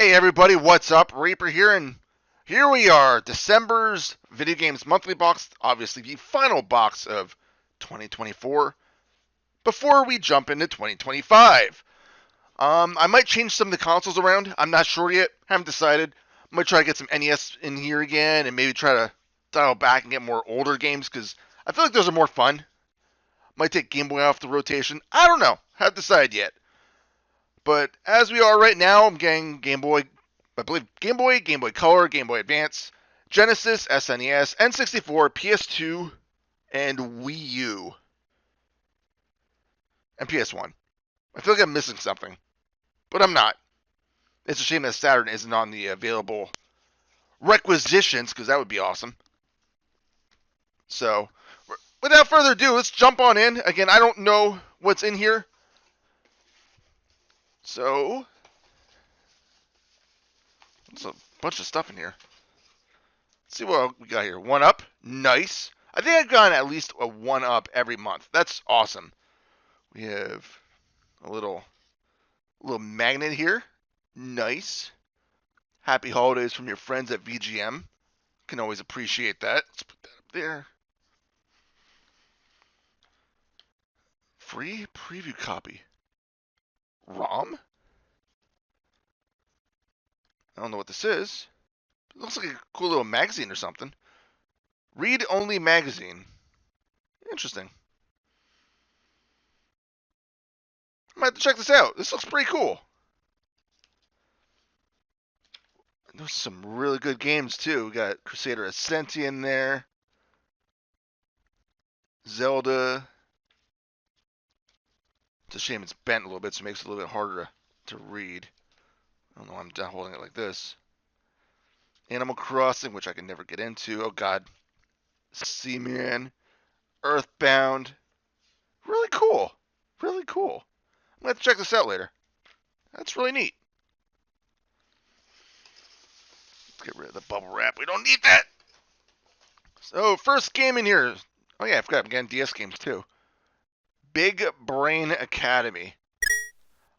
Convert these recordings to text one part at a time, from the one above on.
Hey everybody, what's up? Reaper here, and here we are, December's Video Games Monthly Box, obviously the final box of 2024, before we jump into 2025. I might change some of the consoles around, I'm not sure yet, haven't decided. I might try to get some NES in here again, and maybe try to dial back and get more older games, because I feel like those are more fun. Might take Game Boy off the rotation, I don't know, haven't decided yet. But as we are right now, I'm getting Game Boy, I believe Game Boy Color, Game Boy Advance, Genesis, SNES, N64, PS2, and Wii U, and PS1. I feel like I'm missing something, but I'm not. It's a shame that Saturn isn't on the available requisitions, because that would be awesome. So, without further ado, let's jump on in. Again, I don't know what's in here. So, there's a bunch of stuff in here. Let's see what we got here. 1UP. Nice. I think I've gotten at least a 1UP every month. That's awesome. We have a little magnet here. Nice. Happy holidays from your friends at VGM. Can always appreciate that. Let's put that up there. Free preview copy. ROM? I don't know what this is. It looks like a cool little magazine or something. Read only magazine. Interesting. I might have to check this out. This looks pretty cool. There's some really good games too. We got Crusader Ascension in there. Zelda. It's a shame it's bent a little bit, so it makes it a little bit harder to read. I don't know why I'm down holding it like this. Animal Crossing, which I can never get into. Oh god. Seaman. Earthbound. Really cool. Really cool. I'm going to have to check this out later. That's really neat. Let's get rid of the bubble wrap. We don't need that. So, first game in here. Oh yeah, I forgot. I'm getting DS games too. Big Brain Academy.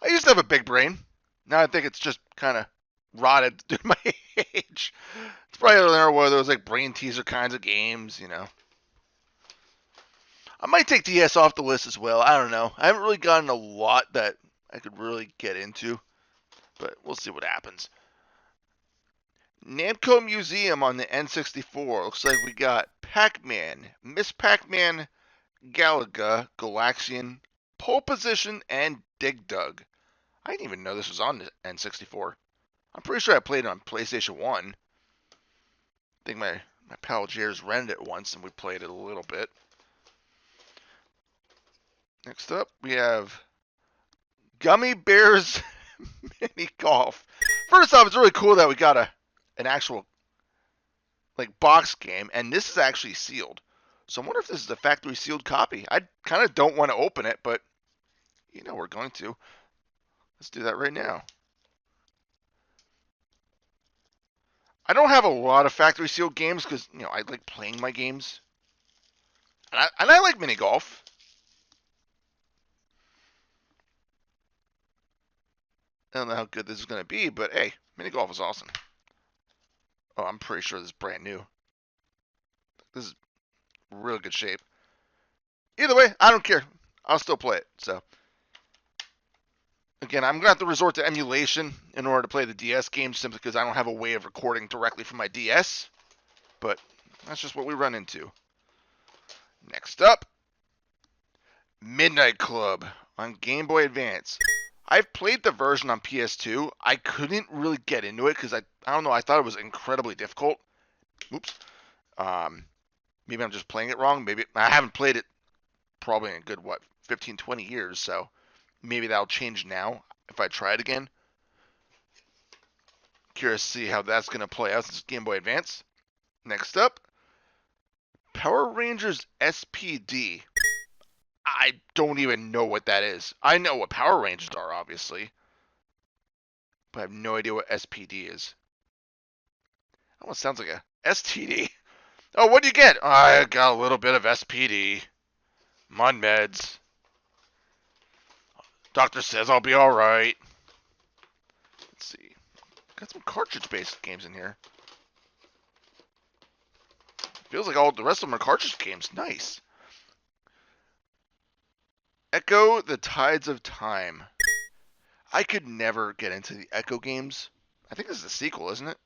I used to have a big brain. Now I think it's just kind of rotted due to my age. It's probably another one of those like brain teaser kinds of games, you know. I might take DS off the list as well. I don't know. I haven't really gotten a lot that I could really get into, but we'll see what happens. Namco Museum on the N64. Looks like we got Pac-Man, Miss Pac-Man, Galaga, Galaxian, Pole Position, and Dig Dug. I didn't even know this was on the N64. I'm pretty sure I played it on PlayStation 1. I think my pal Jair's rented it once and we played it a little bit. Next up, we have Gummy Bears Mini Golf. First off, it's really cool that we got an actual like box game, and this is actually sealed. So I wonder if this is a factory sealed copy. I kind of don't want to open it, but you know we're going to. Let's do that right now. I don't have a lot of factory sealed games because you know I like playing my games, and I like mini golf. I don't know how good this is going to be, but hey, mini golf is awesome. Oh, I'm pretty sure this is brand new. This is real good shape. Either way, I don't care. I'll still play it. So, again, I'm going to have to resort to emulation in order to play the DS games simply because I don't have a way of recording directly from my DS. But that's just what we run into. Next up, Midnight Club on Game Boy Advance. I've played the version on PS2. I couldn't really get into it because I don't know. I thought it was incredibly difficult. Oops. Maybe I'm just playing it wrong. Maybe I haven't played it probably in a good 15, 20 years. So maybe that'll change now if I try it again. Curious to see how that's going to play out since it's Game Boy Advance. Next up, Power Rangers SPD. I don't even know what that is. I know what Power Rangers are, obviously, but I have no idea what SPD is. Almost sounds like a STD. Oh, what do you get? I got a little bit of SPD. I'm on meds. Doctor says I'll be alright. Let's see. Got some cartridge-based games in here. Feels like all the rest of them are cartridge games. Nice. Echo: The Tides of Time. I could never get into the Echo games. I think this is a sequel, isn't it?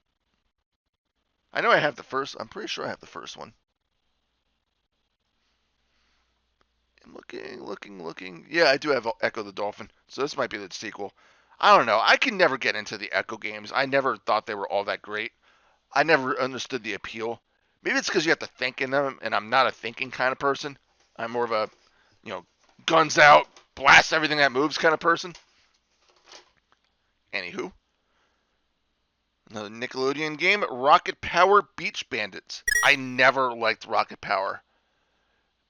I know I have the first. I'm pretty sure I have the first one. I'm looking. Yeah, I do have Echo the Dolphin. So this might be the sequel. I don't know. I can never get into the Echo games. I never thought they were all that great. I never understood the appeal. Maybe it's because you have to think in them, and I'm not a thinking kind of person. I'm more of a, guns out, blast everything that moves kind of person. Anywho. Another Nickelodeon game, Rocket Power Beach Bandits. I never liked Rocket Power.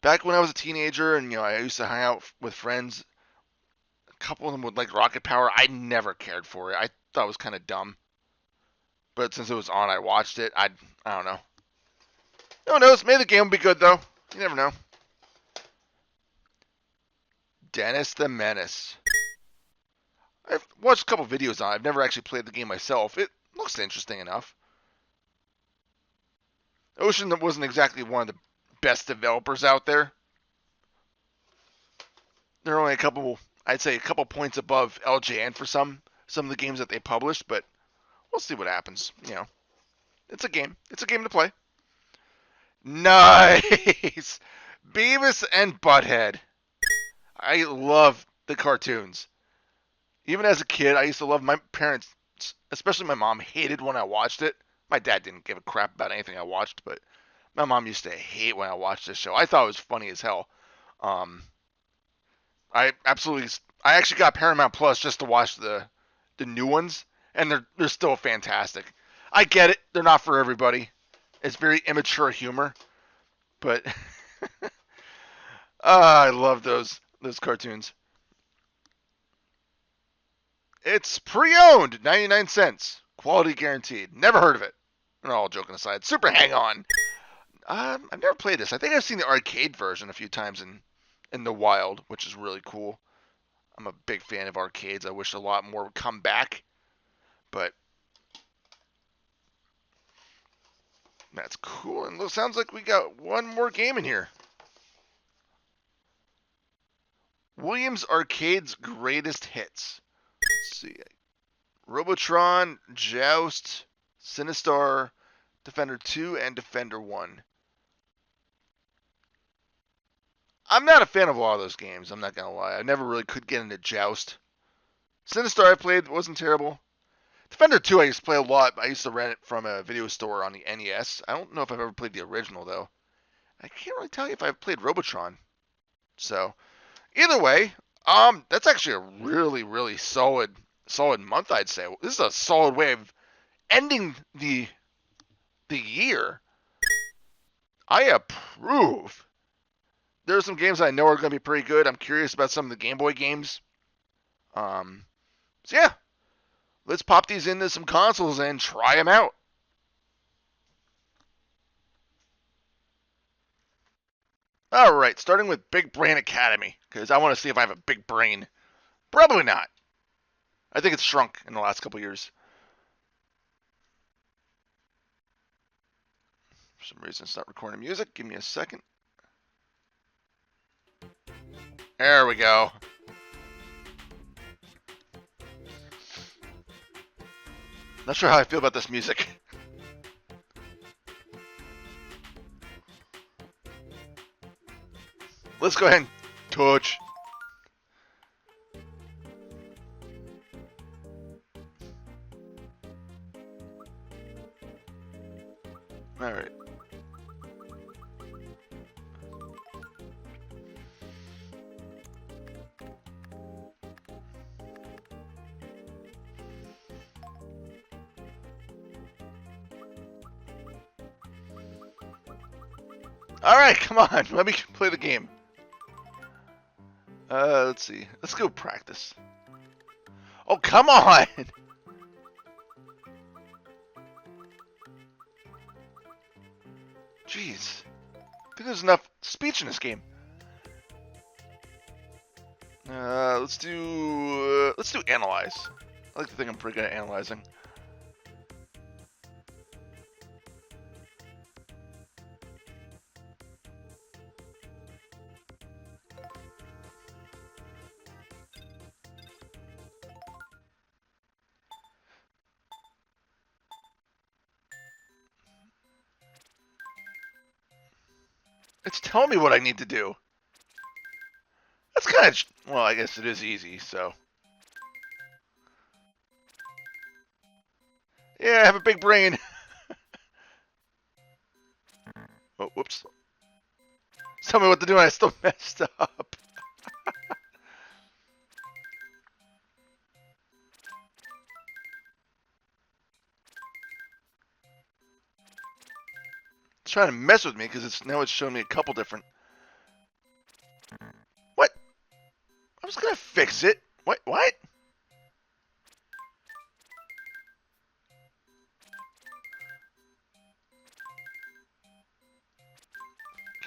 Back when I was a teenager and, I used to hang out with friends, a couple of them would like Rocket Power. I never cared for it. I thought it was kind of dumb. But since it was on, I watched it. I don't know. No one knows. Maybe the game will be good, though. You never know. Dennis the Menace. I've watched a couple videos on it. I've never actually played the game myself. It looks interesting enough. Ocean wasn't exactly one of the best developers out there. They're only I'd say a couple points above LJN for some of the games that they published, but we'll see what happens. It's a game. It's a game to play. Nice! Beavis and Butthead. I love the cartoons. Even as a kid, I used to love my parents, especially my mom, hated when I watched it. My dad didn't give a crap about anything I watched, but my mom used to hate when I watched this show. I thought it was funny as hell. I actually got Paramount Plus just to watch the new ones, and they're still fantastic. I get it; they're not for everybody. It's very immature humor, but I love those cartoons. It's pre-owned, 99 cents, quality guaranteed. Never heard of it. No, all joking aside, Super Hang On. I've never played this. I think I've seen the arcade version a few times in the wild, which is really cool. I'm a big fan of arcades. I wish a lot more would come back, but that's cool. And it sounds like we got one more game in here. Williams Arcade's Greatest Hits. Let's see. Robotron, Joust, Sinistar, Defender 2, and Defender 1. I'm not a fan of a lot of those games, I'm not going to lie. I never really could get into Joust. Sinistar I played, wasn't terrible. Defender 2 I used to play a lot. I used to rent it from a video store on the NES. I don't know if I've ever played the original, though. I can't really tell you if I've played Robotron. So, either way, that's actually a really, really solid month, I'd say. This is a solid way of ending the year. I approve. There are some games I know are going to be pretty good. I'm curious about some of the Game Boy games. So yeah, let's pop these into some consoles and try them out. All right, starting with Big Brain Academy, because I want to see if I have a big brain. Probably not. I think it's shrunk in the last couple years. For some reason, it's not recording music. Give me a second. There we go. Not sure how I feel about this music. Let's go ahead and touch. All right. All right, come on. Let me play the game. Let's see. Let's go practice. Oh, come on! Jeez. I think there's enough speech in this game. Let's do analyze. I like to think I'm pretty good at analyzing. Just tell me what I need to do. That's kind of... Well, I guess it is easy, so... Yeah, I have a big brain. Oh, whoops. Tell me what to do and I still messed up. It's trying to mess with me because now it's showing me a couple different... What? I was gonna fix it. What?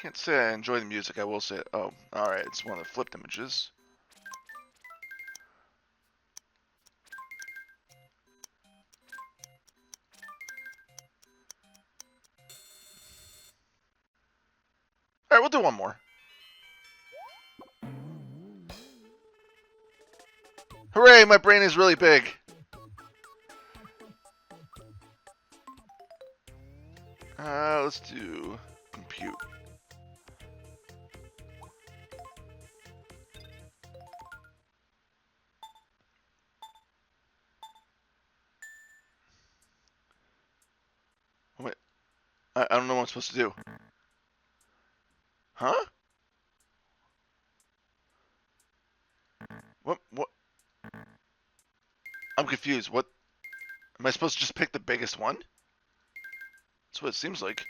Can't say I enjoy the music. I will say, oh, all right. It's one of the flipped images. All right, we'll do one more. Hooray! My brain is really big. Let's do compute. Wait, I don't know what I'm supposed to do. Huh? What? I'm confused. What? Am I supposed to just pick the biggest one? That's what it seems like.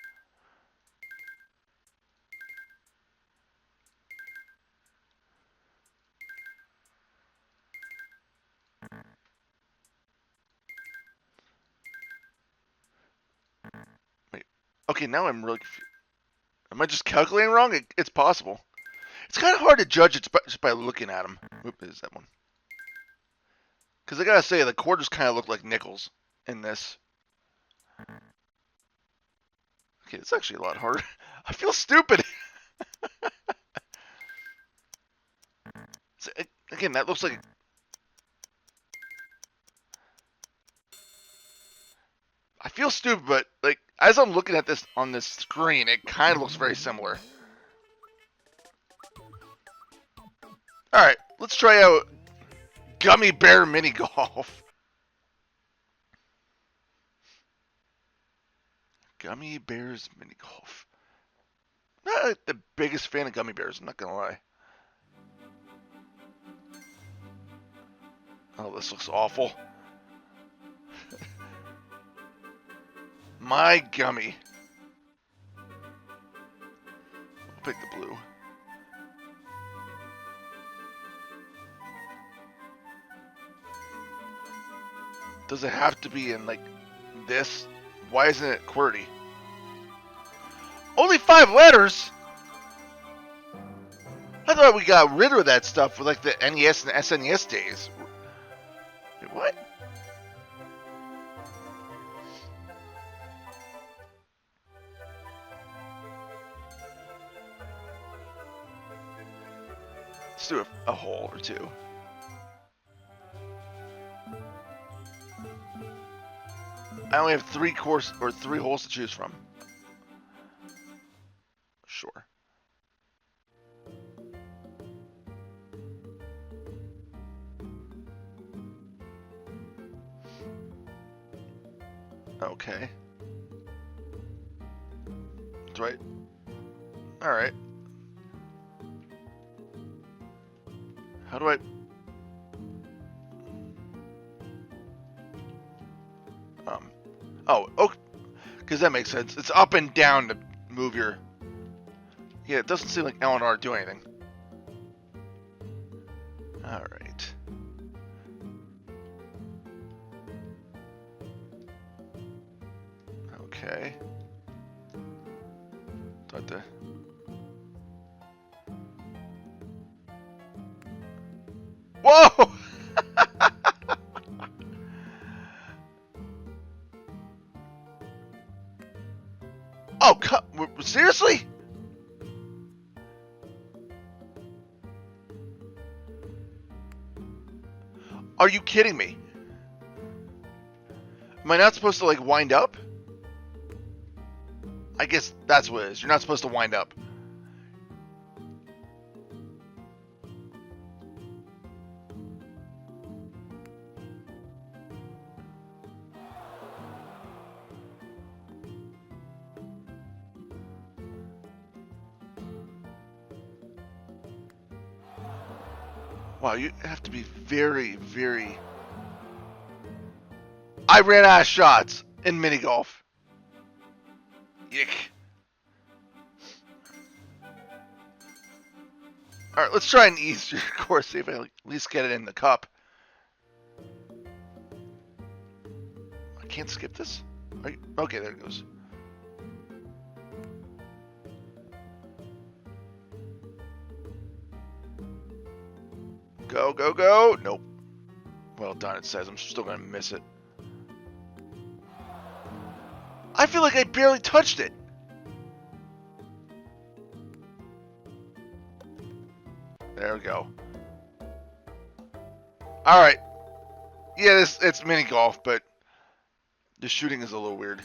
Wait. Okay, now I'm really confused. Am I just calculating wrong? It's possible. It's kind of hard to judge it just by looking at them. Oop, is that one? Because I gotta say, the quarters kind of look like nickels in this. Okay, it's actually a lot harder. I feel stupid. So, again, that looks like... I feel stupid, but like as I'm looking at this on this screen, it kind of looks very similar. All right, let's try out Gummy Bear Mini Golf. Gummy Bears Mini Golf. Not like the biggest fan of gummy bears, I'm not gonna lie. Oh, this looks awful. My gummy. I'll pick the blue. Does it have to be in like this? Why isn't it QWERTY? Only 5 letters? I thought we got rid of that stuff with like the NES and SNES days. Wait, what? Let's do a hole or two. I only have 3 holes to choose from. Sure. Okay. That's right. All right. How do I... Oh, because that makes sense. It's up and down to move your... Yeah, it doesn't seem like L and R do anything. Alright. Okay. What the... Whoa! Oh, seriously? Are you kidding me? Am I not supposed to, like, wind up? I guess that's what it is. You're not supposed to wind up. Wow, you have to be very, very... I ran out of shots in mini golf. Yick. Alright, let's try an easier course, see if I at least get it in the cup. I can't skip this? Okay, there it goes. Go, go, go! Nope. Well done, it says. I'm still gonna miss it. I feel like I barely touched it. There we go. Alright. Yeah, it's mini golf, but the shooting is a little weird.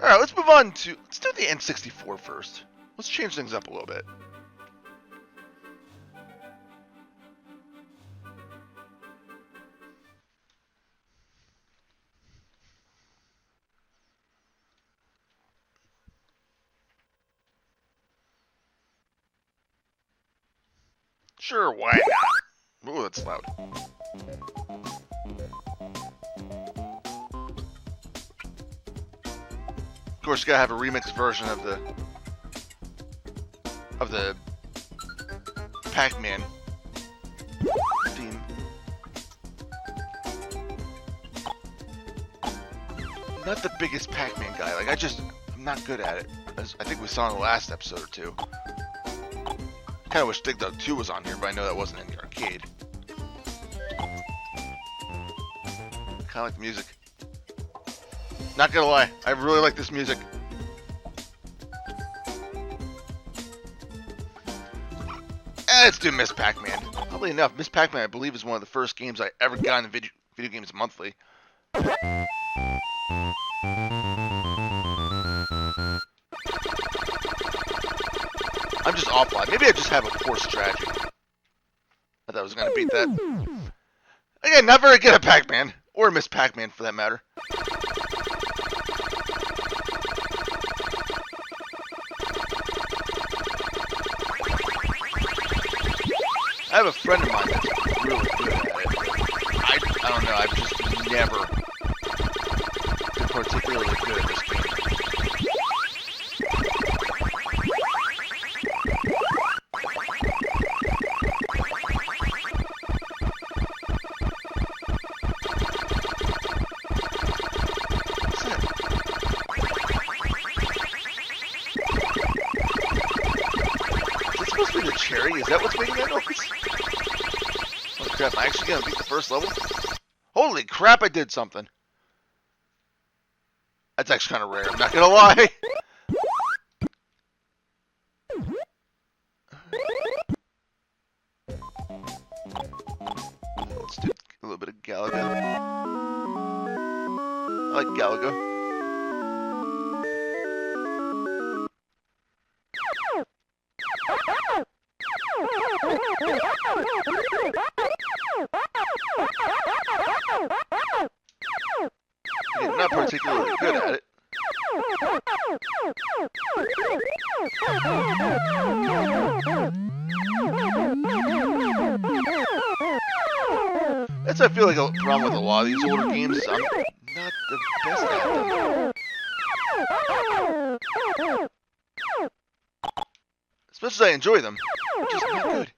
Alright, let's move on to... Let's do the N64 first. Let's change things up a little bit. Sure, why not? Ooh, that's loud. Of course, you gotta have a remix version of the Pac-Man theme. I'm not the biggest Pac-Man guy. Like, I'm not good at it. As I think we saw in the last episode or two. Kind of wish Dig Dug 2 was on here, but I know that wasn't in the arcade. Kind of like the music. Not gonna lie, I really like this music. Let's do Miss Pac-Man. Oddly enough, Miss Pac-Man, I believe, is one of the first games I ever got in the Video Games Monthly. I'm just offline. Maybe I just have a poor strategy. I thought I was going to beat that. Again, not very good at Pac-Man. Or Miss Pac-Man, for that matter. I have a friend of mine that's really good at it. I don't know. I've just never been particularly good at this game. Is that what's making that noise? Oh crap, am I actually gonna beat the first level? Holy crap, I did something. That's actually kind of rare, I'm not gonna lie. Let's do a little bit of Galaga. I like Galaga. Again, not particularly good at it. That's I feel like a problem with a lot of these older games. I'm not the best at them. Especially as I enjoy them. I'm just not good.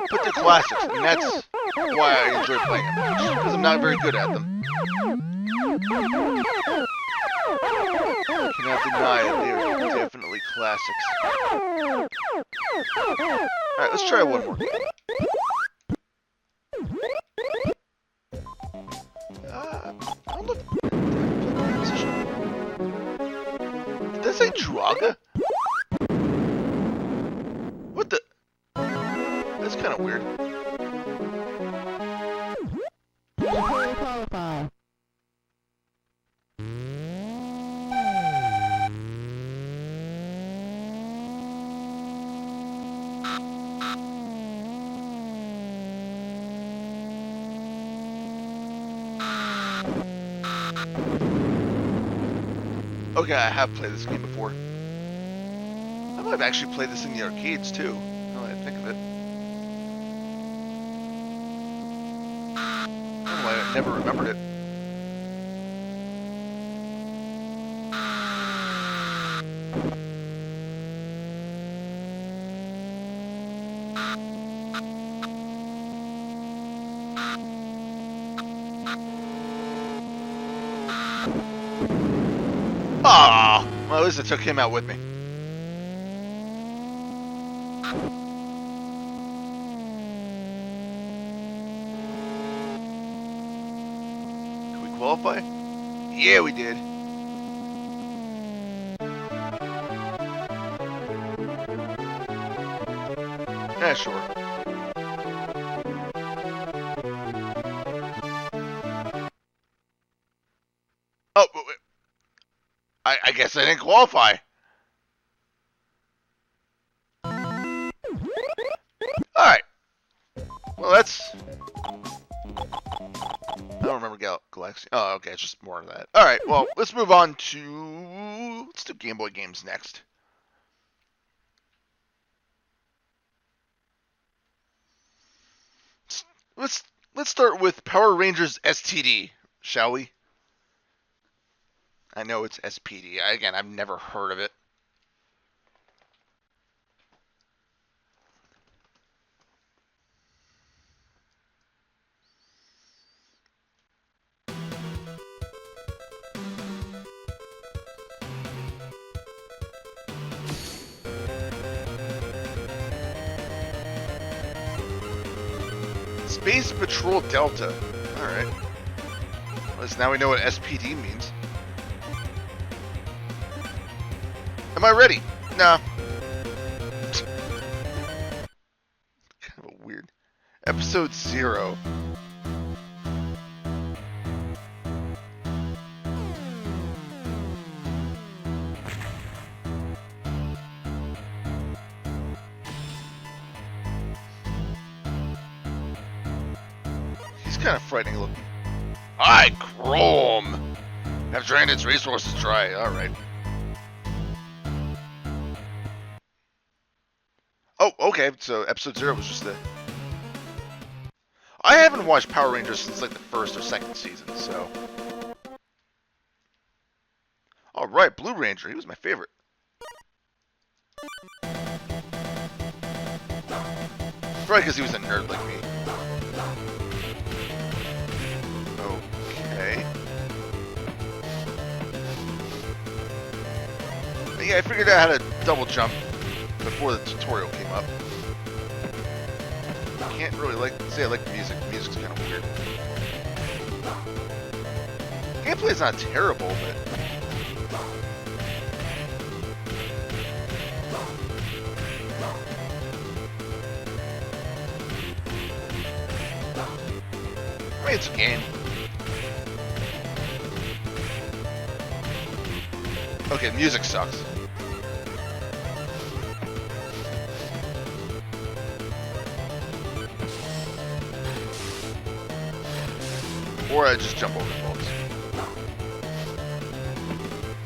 But they're classics, and that's why I enjoy playing them, because I'm not very good at them. I cannot deny it, they're definitely classics. Alright, let's try one more. I don't know if... Did that say Draga? What the... That's kind of weird. Okay, I have played this game before. I might have actually played this in the arcades too, now that I think of it. I don't know why I never remembered it. Ah, well, at least I took him out with me. Did we qualify? Yeah, we did. Yeah, sure. Oh, wait. I guess I didn't qualify. Alright. Well, that's... I don't remember Galaxy. Oh, okay, it's just more of that. Alright, well, let's move on to... Let's do Game Boy games next. Let's start with Power Rangers STD, shall we? I know it's SPD. Again, I've never heard of it. Space Patrol Delta. Alright. Well, now we know what SPD means. Am I ready? Nah. Kind of a weird. Episode 0. He's kind of frightening looking. Hi, Chrome! Have drained its resources dry. Alright. Oh, okay, so episode 0 was just the... I haven't watched Power Rangers since like the first or second season, so... Alright, Blue Ranger, he was my favorite. Probably because he was a nerd like me. Okay. But yeah, I figured out how to double jump before the tutorial came up. Can't really say I like the music. The music's kind of weird. Gameplay's not terrible, but... I mean, it's a game. Okay, the music sucks. Or I just jump over the bullets.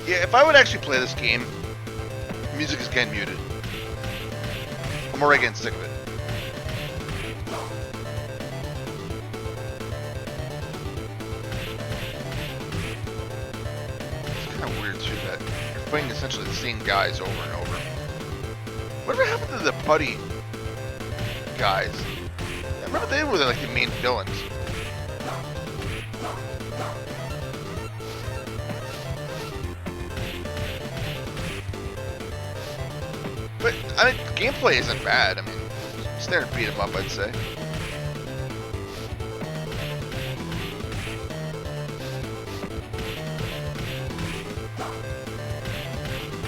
Yeah, if I would actually play this game, music is getting muted. I'm already getting sick of it. It's kind of weird too that you're fighting essentially the same guys over and over. Whatever happened to the putty guys? I remember they were like the main villains. But I mean, gameplay isn't bad. I mean, standard beat 'em up, I'd say.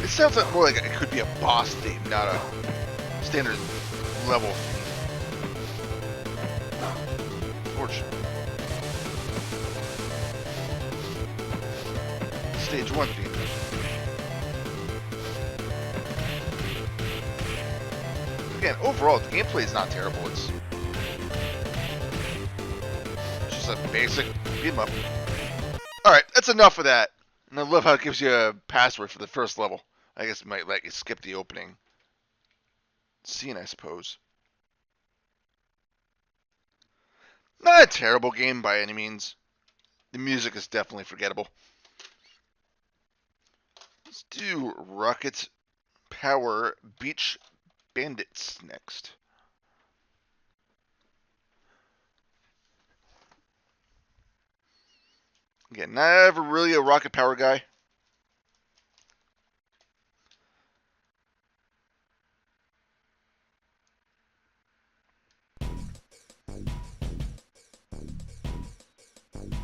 It sounds like more like it could be a boss theme, not a standard level theme. Fortunately. Stage 1 theme. Again, overall, the gameplay is not terrible. It's just a basic beat 'em up. Alright, that's enough of that. And I love how it gives you a password for the first level. I guess it might let you skip the opening scene, I suppose. Not a terrible game by any means. The music is definitely forgettable. Let's do Rocket Power Beach Bandits next. Again, never really a Rocket Power guy.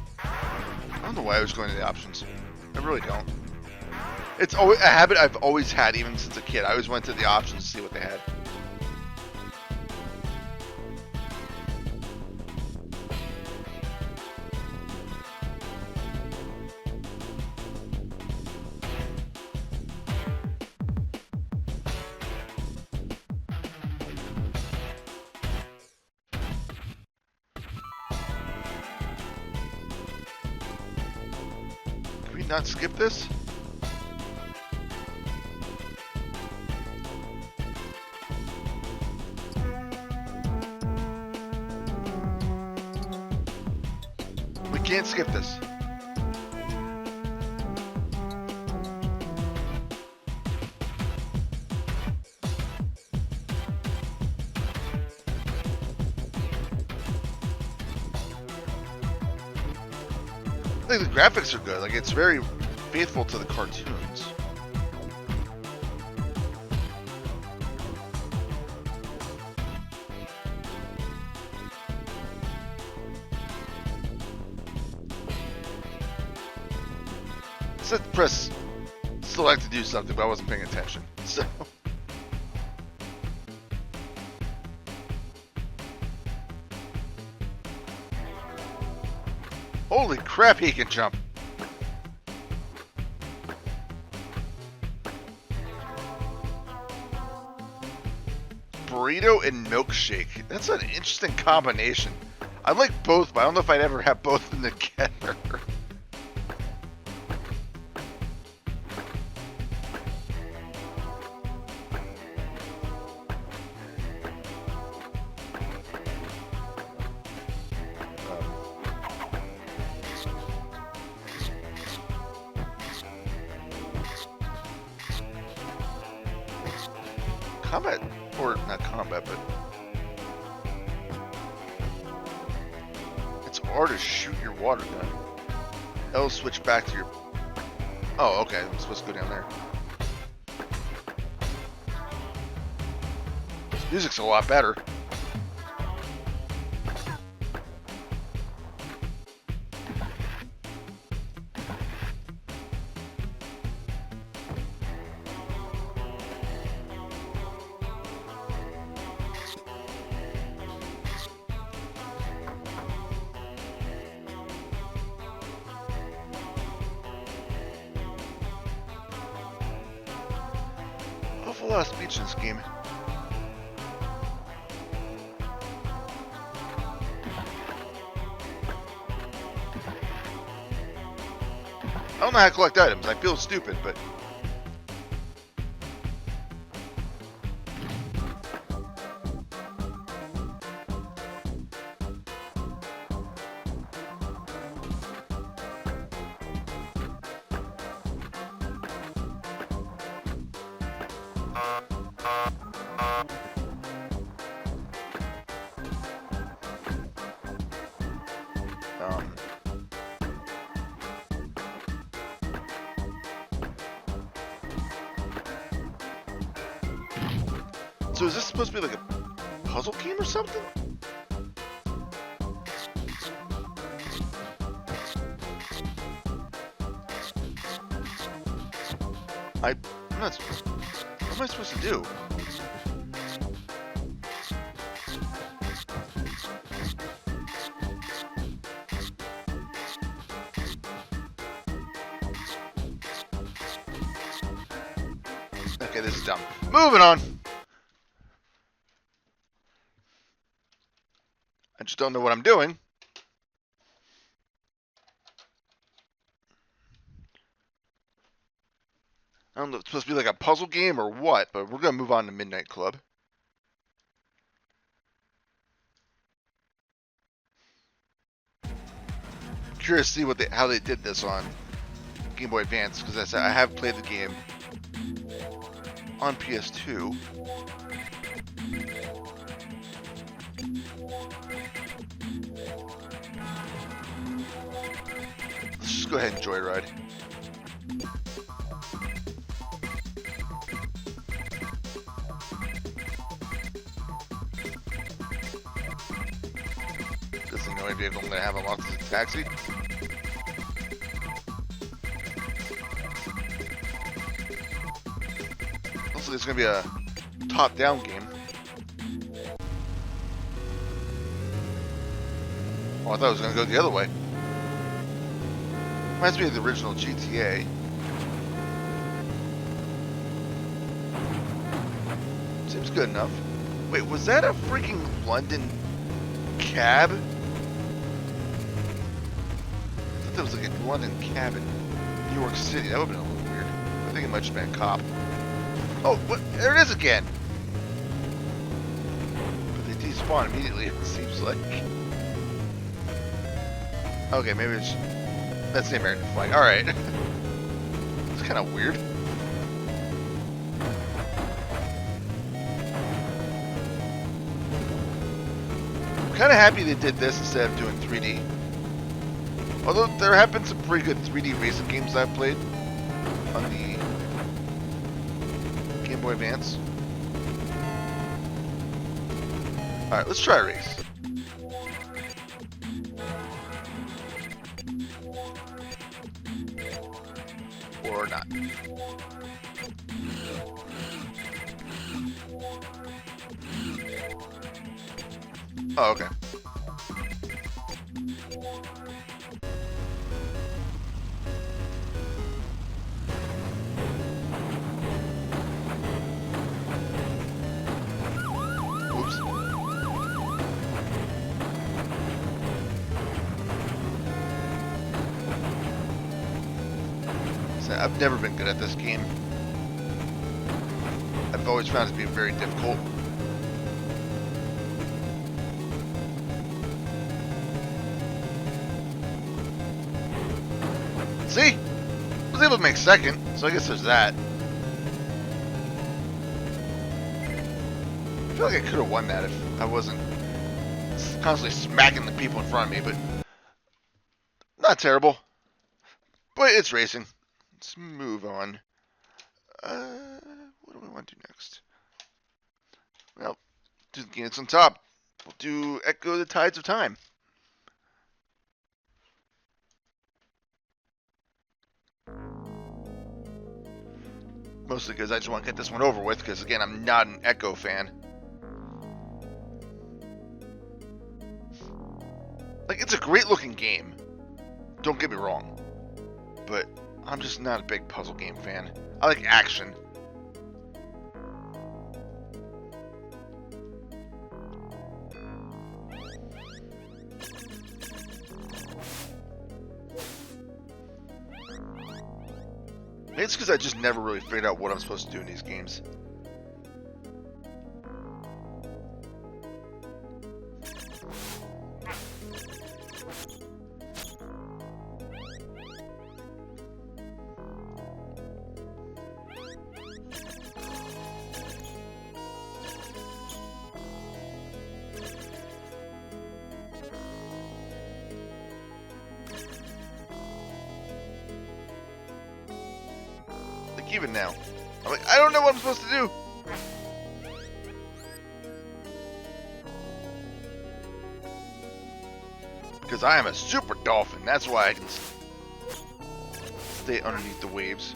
I don't know why I was going to the options. I really don't. It's always a habit I've always had, even since a kid. I always went to the options to see what they had. Can we not skip this? We can't skip this. I think the graphics are good. Like, it's very faithful to the cartoons. I said press select to do something, but I wasn't paying attention. So. Holy crap, he can jump. Burrito and milkshake. That's an interesting combination. I like both, but I don't know if I'd ever have both of them together. Combat, or not combat, but it's R to shoot your water gun. L switch back to your. Oh, okay. I'm supposed to go down there. This music's a lot better. Awful lot of speech in this game. I don't know how to collect items. I feel stupid, but. So is this supposed to be like a puzzle game or something? I'm not. What am I supposed to do? Okay, this is dumb. Moving on. I just don't know what I'm doing. I don't know if it's supposed to be like a puzzle game or what, but we're going to move on to Midnight Club. Curious to see how they did this on Game Boy Advance, because I have played the game on PS2. Let's just go ahead and joyride. Doesn't know any vehicle I'm going to have unlocked as a taxi. Also, it's going to be a top-down game. Oh, I thought it was going to go the other way. Reminds me of the original GTA. Seems good enough. Wait, was that a freaking London cab? I thought that was like a London cab in New York City. That would have been a little weird. I think it might have been a cop. Oh, what? There it is again! But they despawn immediately, it seems like. Okay, maybe it's... That's the American flag. Alright. It's kind of weird. I'm kind of happy they did this instead of doing 3D. Although there have been some pretty good 3D racing games I've played on the Game Boy Advance. Alright, let's try a race. Or not. Oh, okay. Oops. I've never been good at this game. I've always found it to be very difficult. See? I was able to make second, so I guess there's that. I feel like I could have won that if I wasn't constantly smacking the people in front of me, but not terrible. But it's racing. Let's move on. What do we want to do next? Well, do the units on top. We'll do Echo the Tides of Time. Mostly because I just want to get this one over with, because again, I'm not an Echo fan. Like, it's a great looking game. Don't get me wrong. But I'm just not a big puzzle game fan. I like action. Maybe it's because I just never really figured out what I'm supposed to do in these games. Even now, I'm like, I don't know what I'm supposed to do. Because I am a super dolphin, that's why I can stay underneath the waves.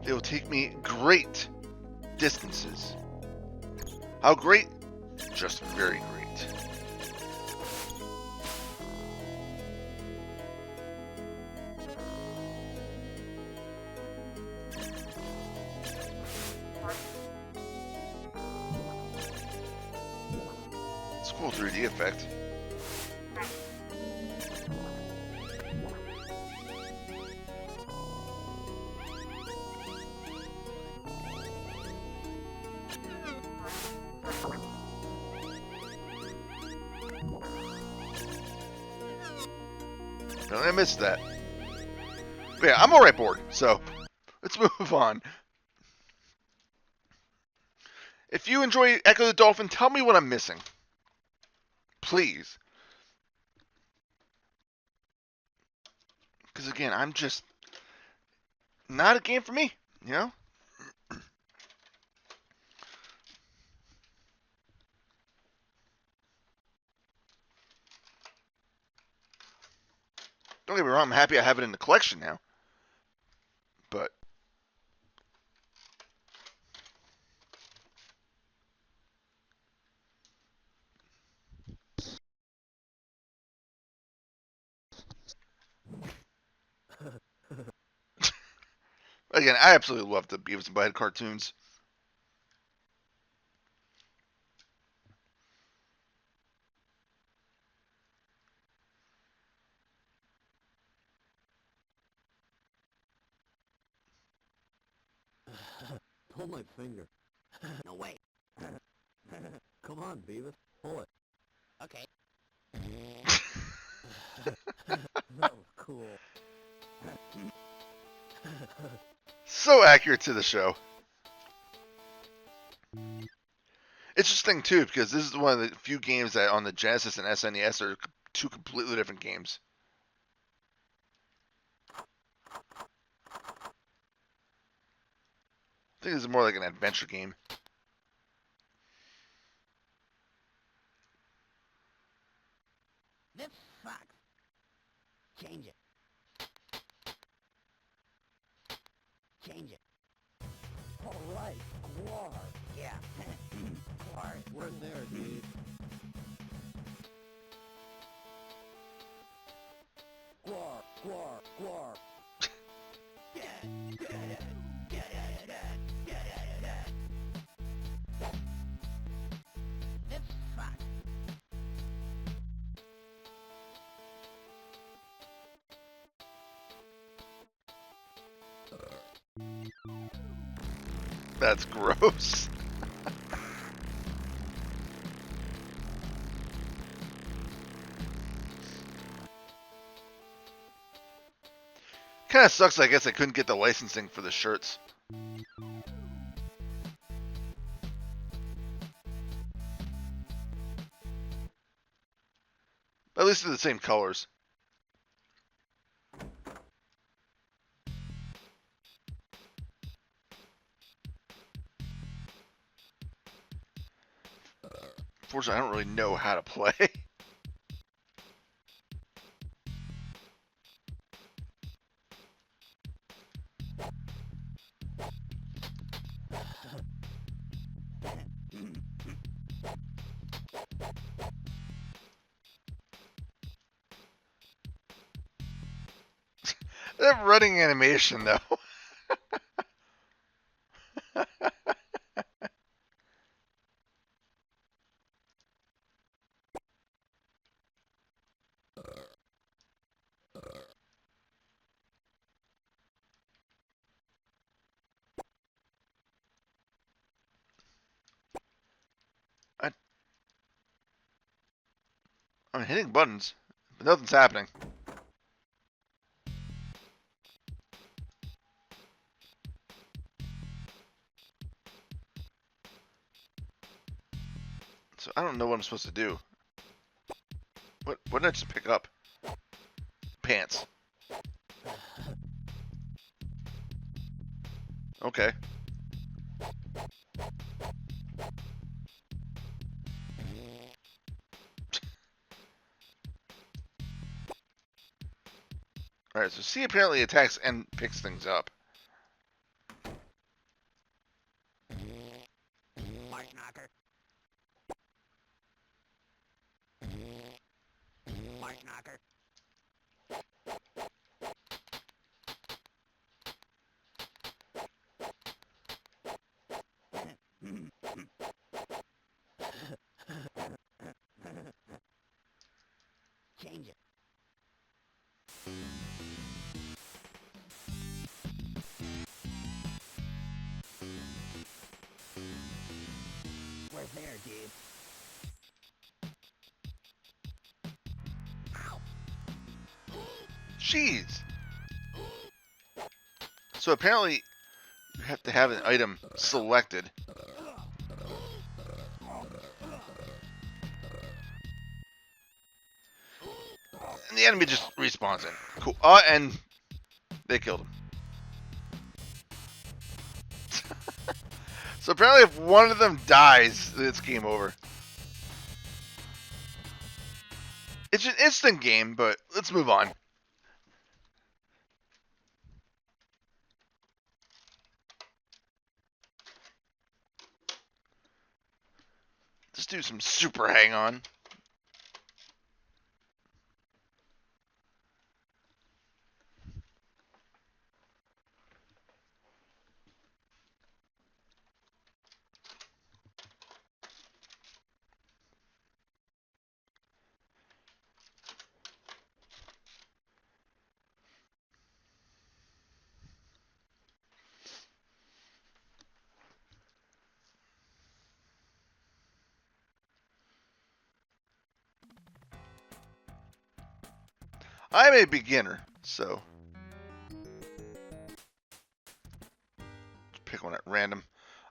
It will take me great distances. How great? Just very great. It's a cool 3D effect. I missed that. But yeah, I'm alright bored, so let's move on. If you enjoy Echo the Dolphin, tell me what I'm missing. Please. Because again, I'm just not a game for me, you know? Don't get me wrong, I'm happy I have it in the collection now. But again, I absolutely love the Beavis and Butthead cartoons. Pull my finger. No way. Come on, Beavis. Pull it. Okay. That was cool. So accurate to the show. Interesting too, because this is one of the few games that on the Genesis and SNES are two completely different games. I think this is more like an adventure game. This sucks. Change it. Change it. All right, Guar. Yeah. Guar. We're there, dude. Guar, Guar, Guar. This sucks. That's gross. Kind of sucks, I guess I couldn't get the licensing for the shirts. At least they're the same colors. Unfortunately, I don't really know how to play. That running animation, though. I'm hitting buttons, but nothing's happening. So I don't know what I'm supposed to do. What did I just pick up? Pants. Okay. Alright, so C apparently attacks and picks things up. Fort Knocker. Change it. Where's there, dude? Jeez. So apparently you have to have an item selected. And the enemy just respawns in. Cool. And they killed him. So apparently if one of them dies, it's game over. It's an instant game, but let's move on. Let's do some super hang on. I'm a beginner, so pick one at random.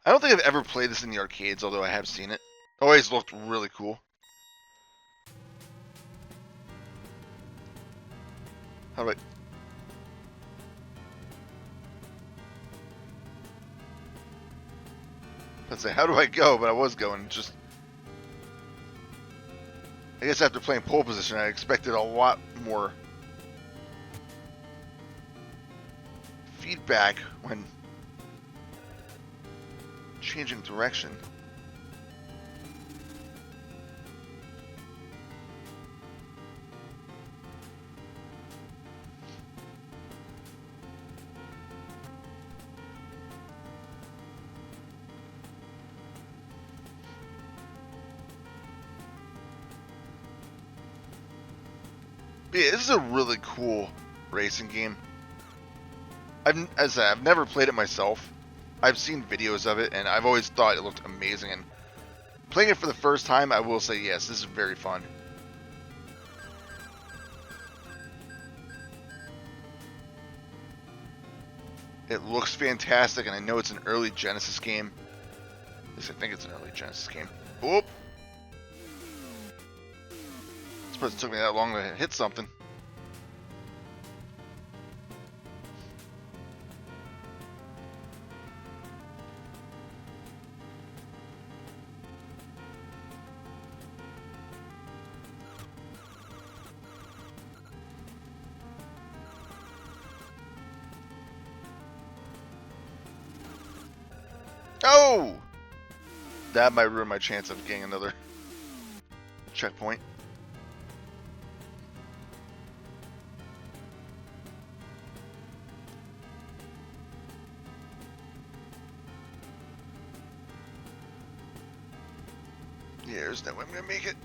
I don't think I've ever played this in the arcades, although I have seen it. Always looked really cool. How do I... Let's say, how do I go? But I was going, just... I guess after playing pole position, I expected a lot more feedback when changing direction. But yeah, this is a really cool racing game. As I said, I've never played it myself. I've seen videos of it, and I've always thought it looked amazing. And playing it for the first time, I will say yes, this is very fun. It looks fantastic, and I know it's an early Genesis game. At least I think it's an early Genesis game. Oop! I suppose it took me that long to hit something. Oh! That might ruin my chance of getting another checkpoint. Yeah, there's no way I'm gonna make it.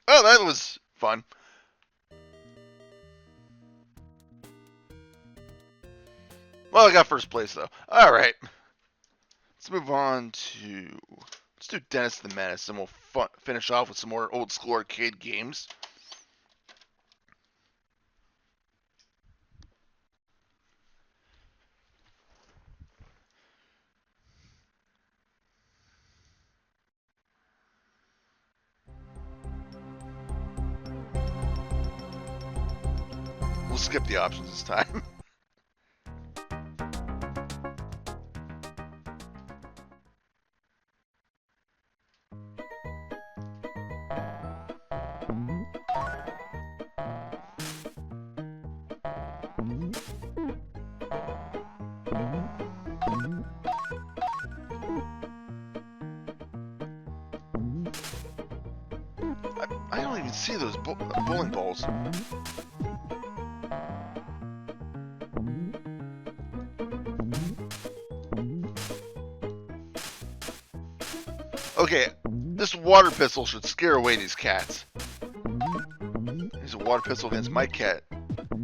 Oh, that was fun. Well, I got first place, though. Alright. Let's move on to... Let's do Dennis the Menace, and we'll finish off with some more old school arcade games. We'll skip the options this time. can see those bowling balls. Okay, this water pistol should scare away these cats. There's a water pistol against my cat.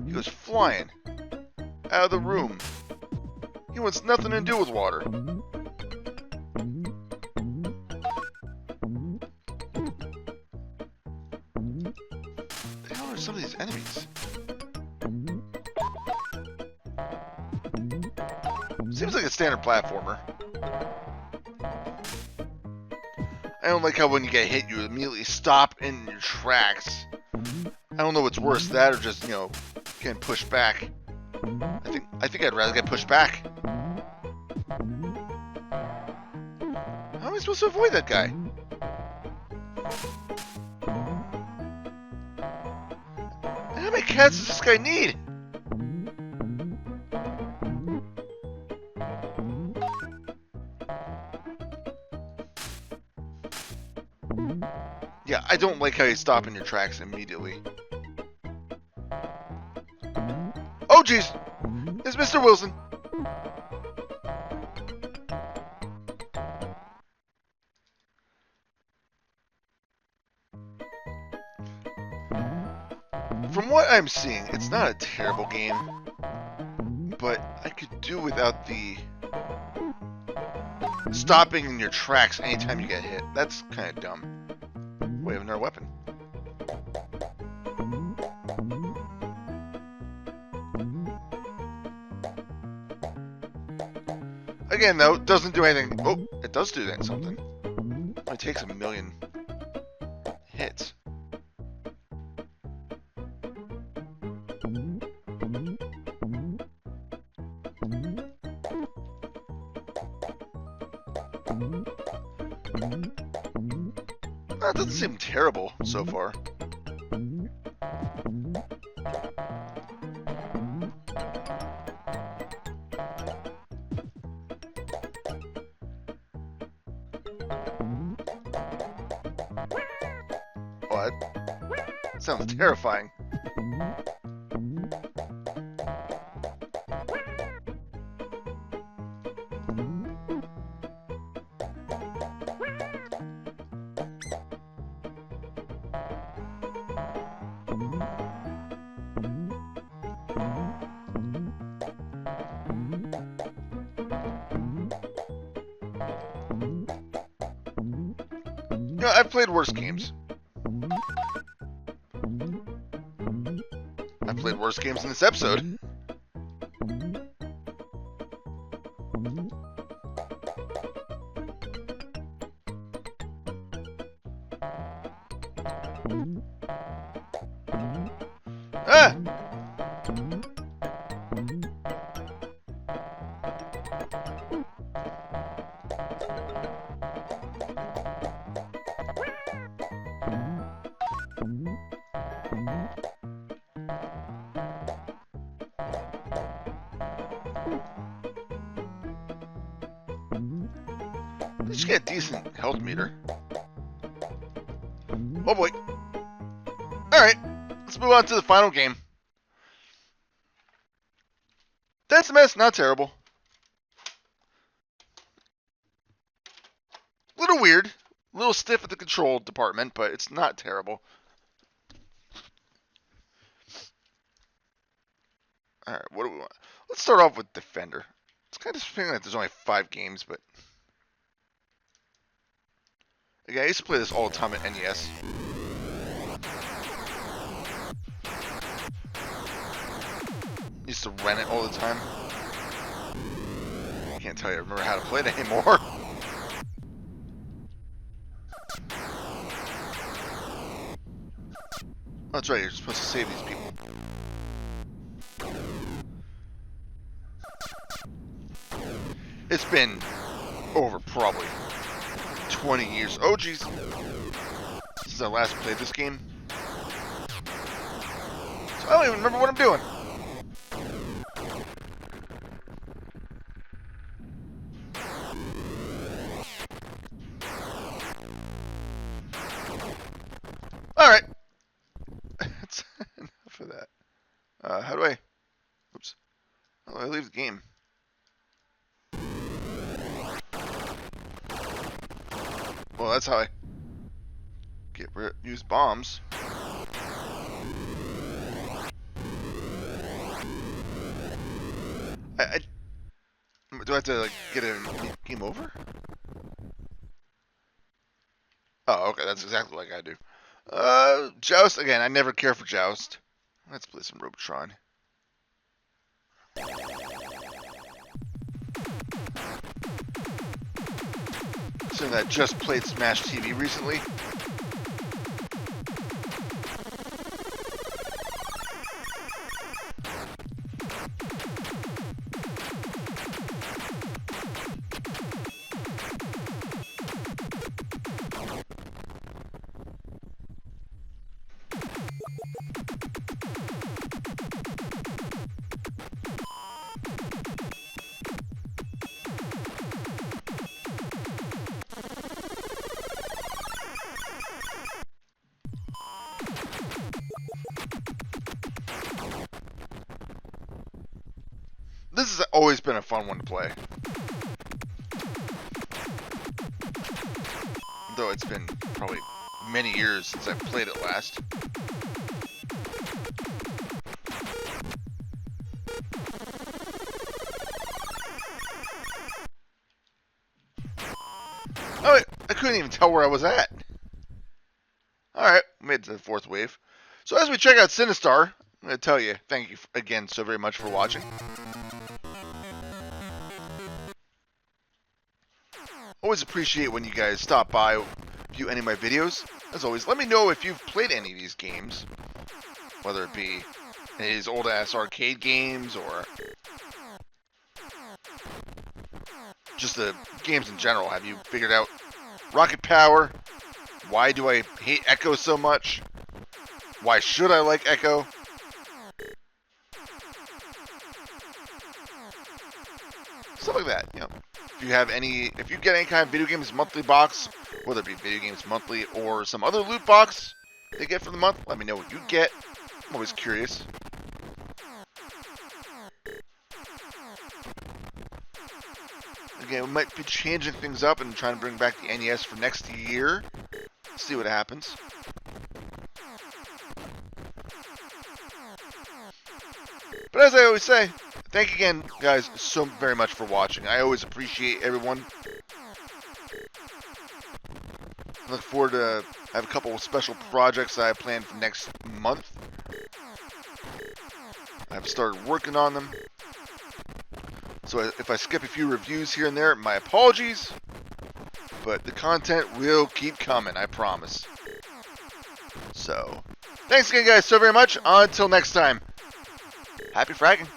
He goes flying out of the room. He wants nothing to do with water. The hell are some of these enemies? Seems like a standard platformer. I don't like how when you get hit, you immediately stop in your tracks. I don't know what's worse, that or just, getting pushed back. I think I'd rather get pushed back. How am I supposed to avoid that guy? How many cats does this guy need? Yeah, I don't like how you stop in your tracks immediately. Oh jeez! It's Mr. Wilson! From what I'm seeing, it's not a terrible game, but I could do without the stopping in your tracks anytime you get hit. That's kind of dumb. We have another weapon. Again, though, it doesn't do anything. Oh, it does do that something. It takes 1,000,000 hits. That doesn't seem terrible so far. What? Sounds terrifying. I've played worse games. I've played worse games in this episode. Ah! They should get a decent health meter. Oh boy. Alright, let's move on to the final game. That's a mess, not terrible. A little weird, a little stiff at the control department, but it's not terrible. Alright, what do we want? Let's start off with Defender. It's kind of feeling like there's only 5 games, but... Again, I used to play this all the time at NES. Used to rent it all the time. I can't tell you I remember how to play it anymore. That's right, you're supposed to save these people. It's been over probably 20 years. Oh jeez. Since I last played this game. So I don't even remember what I'm doing. Alright. for that. How do I... Oops. How do I leave the game? Well, that's how I use bombs. Do I have to like get a game over? Oh, okay, that's exactly what I gotta do. Joust again. I never care for Joust. Let's play some Robotron. Something that just played Smash TV recently. This has always been a fun one to play. Though it's been probably many years since I've played it last. Oh, I couldn't even tell where I was at. Alright, made it to the fourth wave. So as we check out Sinistar, I'm going to tell you, thank you again so very much for watching. Always appreciate when you guys stop by, view any of my videos. As always, let me know if you've played any of these games. Whether it be these old-ass arcade games or just the games in general. Have you figured out Rocket Power? Why do I hate Echo so much? Why should I like Echo? Stuff like that, you know. If you get any kind of Video Games Monthly box, whether it be Video Games Monthly or some other loot box they get for the month, let me know what you get. I'm always curious. Again, we might be changing things up and trying to bring back the NES for next year. See what happens. But as I always say, thank you again, guys, so very much for watching. I always appreciate everyone. I look forward to have a couple of special projects that I have planned for next month. I've started working on them. So if I skip a few reviews here and there, my apologies. But the content will keep coming, I promise. So, thanks again, guys, so very much. Until next time, happy fragging.